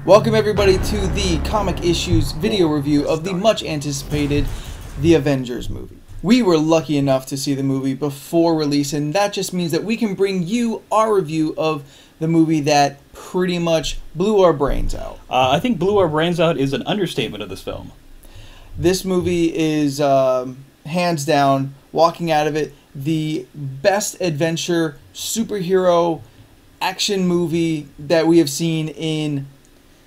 Welcome everybody to the Comic Issues video review of the much anticipated The Avengers movie. We were lucky enough to see the movie before release, and that just means that we can bring you our review of the movie that pretty much blew our brains out. I think blew our brains out is an understatement of this film. This movie is, hands down, walking out of it, the best adventure superhero action movie that we have seen in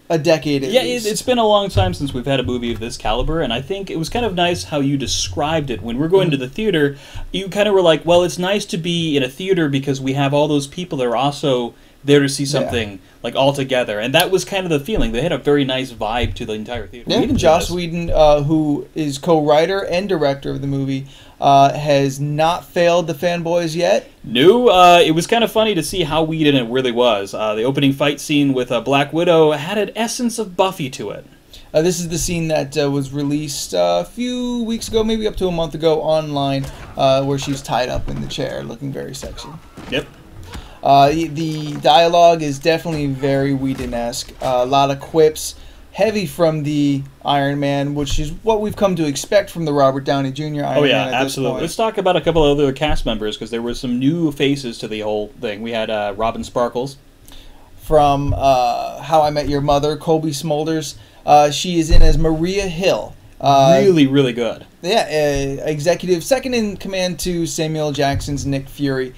a decade at least. It's been a long time since we've had a movie of this caliber, and I think it was kind of nice how you described it. When we're going to the theater, you kind of were like, well, it's nice to be in a theater because we have all those people that are also there to see something like all together, and that was kind of the feeling. They had a very nice vibe to the entire theater. Yeah, Joss Whedon, who is co-writer and director of the movie, has not failed the fanboys yet. No, it was kind of funny to see how Whedon it really was. The opening fight scene with Black Widow had an essence of Buffy to it. This is the scene that was released a few weeks ago, maybe up to a month ago, online, where she's tied up in the chair, looking very sexy. Yep. The dialogue is definitely very Whedon-esque. A lot of quips, heavy from the Iron Man, which is what we've come to expect from the Robert Downey Jr. Iron Man. Oh yeah, at absolutely. Let's talk about a couple of other cast members, because there were some new faces to the whole thing. We had Robin Sparkles. From How I Met Your Mother, Colby Smulders. She is in as Maria Hill. Really good. Yeah, executive, second in command to Samuel Jackson's Nick Fury.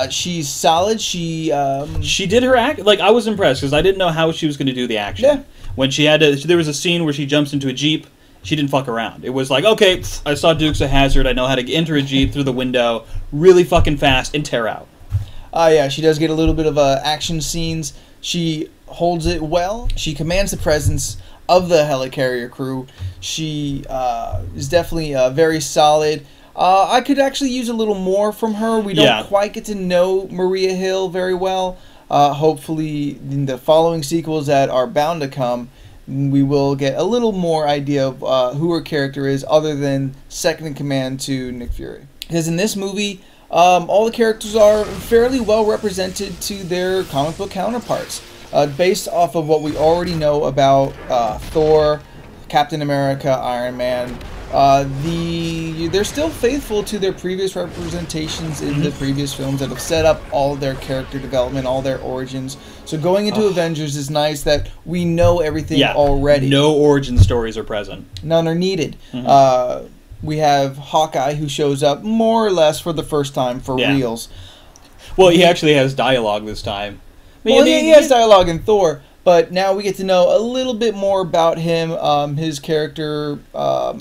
She's solid. She did her act. Like, I was impressed because I didn't know how she was going to do the action. Yeah. When she had to, there was a scene where she jumps into a Jeep. She didn't fuck around. It was like, okay, I saw Dukes of Hazzard. I know how to enter a Jeep through the window really fucking fast and tear out. Yeah, she does get a little bit of action scenes. She holds it well. She commands the presence of the helicarrier crew. She is definitely very solid. I could actually use a little more from her. We don't quite get to know Maria Hill very well. Hopefully, in the following sequels that are bound to come, we will get a little more idea of who her character is, other than second in command to Nick Fury. Because in this movie, all the characters are fairly well represented to their comic book counterparts, based off of what we already know about Thor, Captain America, Iron Man. They're still faithful to their previous representations in the previous films that have set up all their character development, all their origins. So going into Avengers is nice that we know everything already. No origin stories are present. None are needed. We have Hawkeye, who shows up more or less for the first time for reals. Well, he actually has dialogue this time. Well, he has dialogue in Thor, but now we get to know a little bit more about him. His character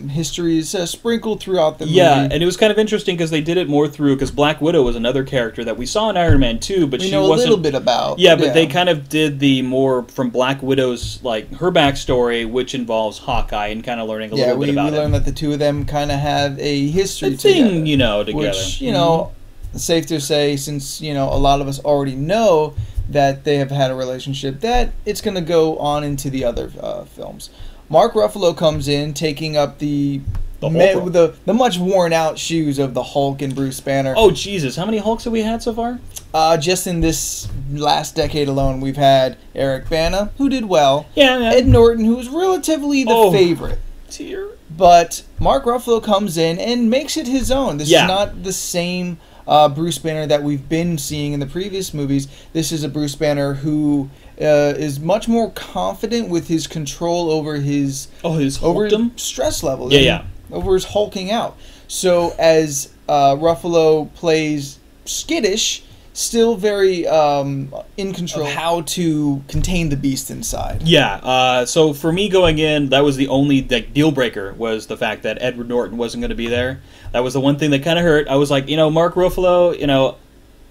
history is sprinkled throughout the movie. Yeah, and it was kind of interesting because they did it more through, because Black Widow was another character that we saw in Iron Man 2, but she wasn't... a little bit about. Yeah, but they kind of did the more from Black Widow's, like, her backstory, which involves Hawkeye, and kind of learning a little bit about it. Yeah, we learned that the two of them kind of have a history together. Together. Which, you know, safe to say, since, you know, a lot of us already know that they have had a relationship, that it's going to go on into the other films. Mark Ruffalo comes in, taking up the much worn out shoes of the Hulk and Bruce Banner. Oh Jesus, how many Hulks have we had so far? Just in this last decade alone, we've had Eric Bana, who did well. Yeah. Ed Norton, who was relatively the favorite. But Mark Ruffalo comes in and makes it his own. This is not the same Bruce Banner that we've been seeing in the previous movies. This is a Bruce Banner who is much more confident with his control over his stress level. Over his hulking out. So as Ruffalo plays skittish, still very in control of how to contain the beast inside. Yeah, so for me going in, that was the only deal breaker, was the fact that Edward Norton wasn't going to be there. That was the one thing that kind of hurt. I was like, you know, Mark Ruffalo, you know,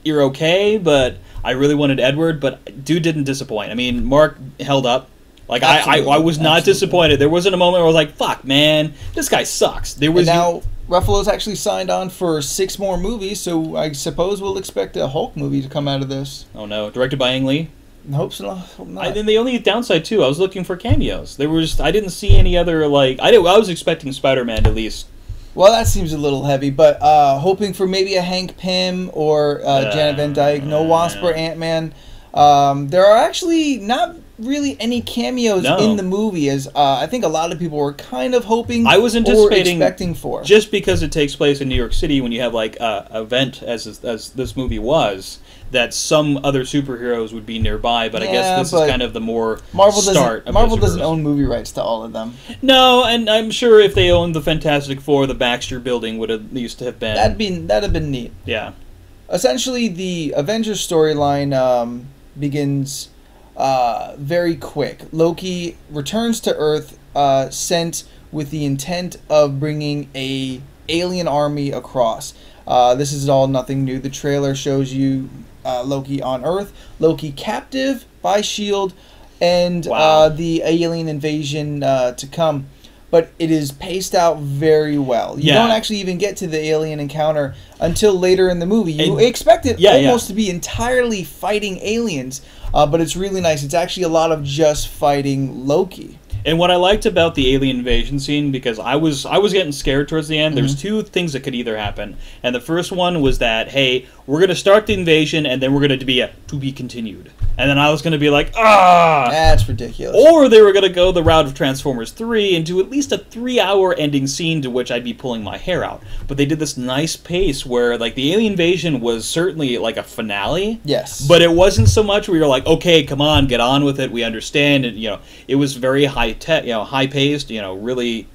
you're okay, but I really wanted Edward, but dude didn't disappoint. I mean, Mark held up. Like, I was not disappointed. There wasn't a moment where I was like, fuck, man, this guy sucks. There was now Ruffalo's actually signed on for 6 more movies, so I suppose we'll expect a Hulk movie to come out of this. Oh no, directed by Ang Lee? Hope not. And the only downside too, I was looking for cameos. I didn't see any other, like, I was expecting Spider-Man at least. Well, that seems a little heavy, but hoping for maybe a Hank Pym or Janet Van Dyke. No Wasp or Ant-Man. There are actually not really any cameos No. in the movie, as I think a lot of people were kind of hoping I was anticipating, or expecting for. just because it takes place in New York City, when you have like a event as this movie was, that some other superheroes would be nearby. But I guess this is kind of the more start of Marvel the doesn't superheroes. own movie rights to all of them. No, and I'm sure if they owned the Fantastic Four, the Baxter Building would at least have been. That'd have been neat. Yeah. Essentially, the Avengers storyline begins very quick. Loki returns to Earth, sent with the intent of bringing a alien army across. This is all nothing new. The trailer shows you Loki on Earth, Loki captive by S.H.I.E.L.D., and Wow. the alien invasion to come. But it is paced out very well. You don't actually even get to the alien encounter until later in the movie. You expect it almost to be entirely fighting aliens, but it's really nice. It's actually a lot of just fighting Loki. And what I liked about the alien invasion scene, because I was getting scared towards the end, there was two things that could either happen. And the first one was that, hey, we're going to start the invasion, and then we're going to be to be continued. And then I was going to be like, ah! That's ridiculous. Or they were going to go the route of Transformers 3 and do at least a 3-hour ending scene to which I'd be pulling my hair out. But they did this nice pace where, like, the alien invasion was certainly like a finale. Yes. But it wasn't so much where you're like, okay, come on, get on with it, we understand. And, it was very high-tech, high-paced, really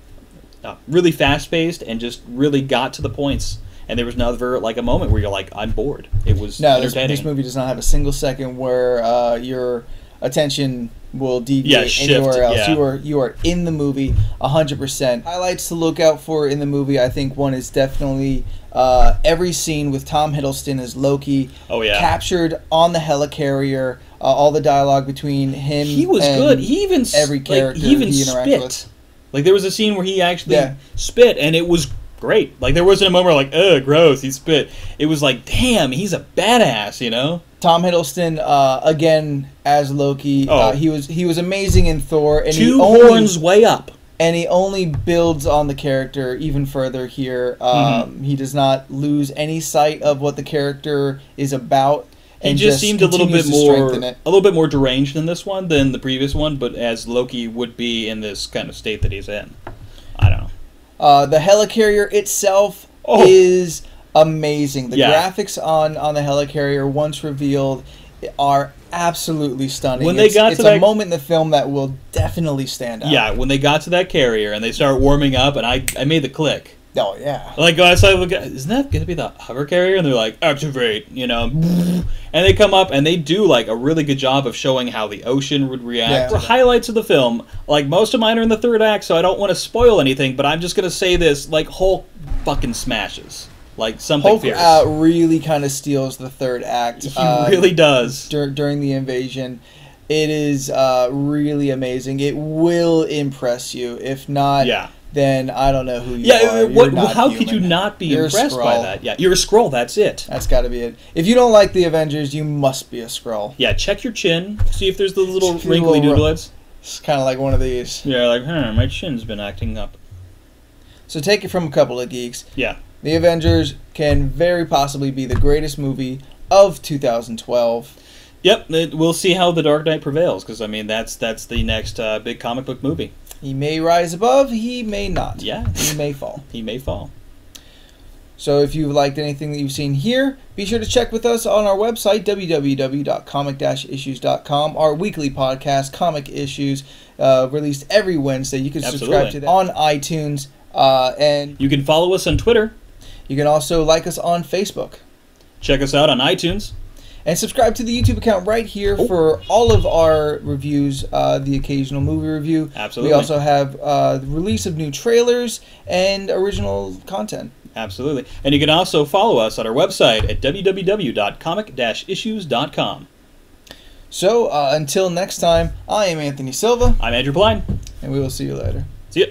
fast-paced, and just really got to the points. And there was never, like, a moment where you're like, I'm bored. It was entertaining. This movie does not have a single second where your attention will deviate anywhere else. Yeah. You are in the movie 100%. Highlights to look out for in the movie, I think one is definitely every scene with Tom Hiddleston as Loki. Oh, yeah. Captured on the helicarrier. All the dialogue between him. He was and good. He even every character he even interacted with. spit. Like, there was a scene where he actually spit, and it was great. Like, there wasn't a moment where, like, ugh, gross, he spit. It was like, damn, he's a badass, Tom Hiddleston, again, as Loki, he was amazing in Thor. And Two horns way up. And he only builds on the character even further here. He does not lose any sight of what the character is about. He just seemed a little bit more deranged in this one than the previous one, but as Loki would be in this kind of state that he's in. I don't know. The helicarrier itself is amazing. The graphics on the helicarrier, once revealed, are absolutely stunning. When it's a moment in the film that will definitely stand out. Yeah, when they got to that carrier and they start warming up, and I made the click. Oh, yeah. Like, I saw the guy, isn't that going to be the hover carrier? And they're like, activate, And they come up, and they do, like, a really good job of showing how the ocean would react. Yeah. Highlights of the film, like, most of mine are in the third act, so I don't want to spoil anything, but I'm just going to say this, like, Hulk fucking smashes. Like, something Hulk fierce. really kind of steals the third act. He really does. During the invasion. It is really amazing. It will impress you. If not... then I don't know who you are. How could you not be impressed by that? Yeah, you're a Skrull, that's it. That's got to be it. If you don't like the Avengers, you must be a Skrull. Yeah, check your chin. See if there's the little wrinkly doodlets. It's kind of like one of these. Yeah, like, my chin's been acting up. So take it from a couple of geeks. Yeah. The Avengers can very possibly be the greatest movie of 2012. Yep, we'll see how The Dark Knight prevails, because, that's the next big comic book movie. He may rise above, he may not. Yeah. He may fall. He may fall. So if you've liked anything that you've seen here, be sure to check with us on our website, www.comic-issues.com. Our weekly podcast, Comic Issues, released every Wednesday. You can subscribe to that on iTunes. And you can follow us on Twitter. You can also like us on Facebook. Check us out on iTunes. And subscribe to the YouTube account right here for all of our reviews, the occasional movie review. Absolutely. We also have the release of new trailers and original content. Absolutely. And you can also follow us on our website at www.comic-issues.com. So, until next time, I am Anthony Silva. I'm Andrew Pline. And we will see you later. See ya.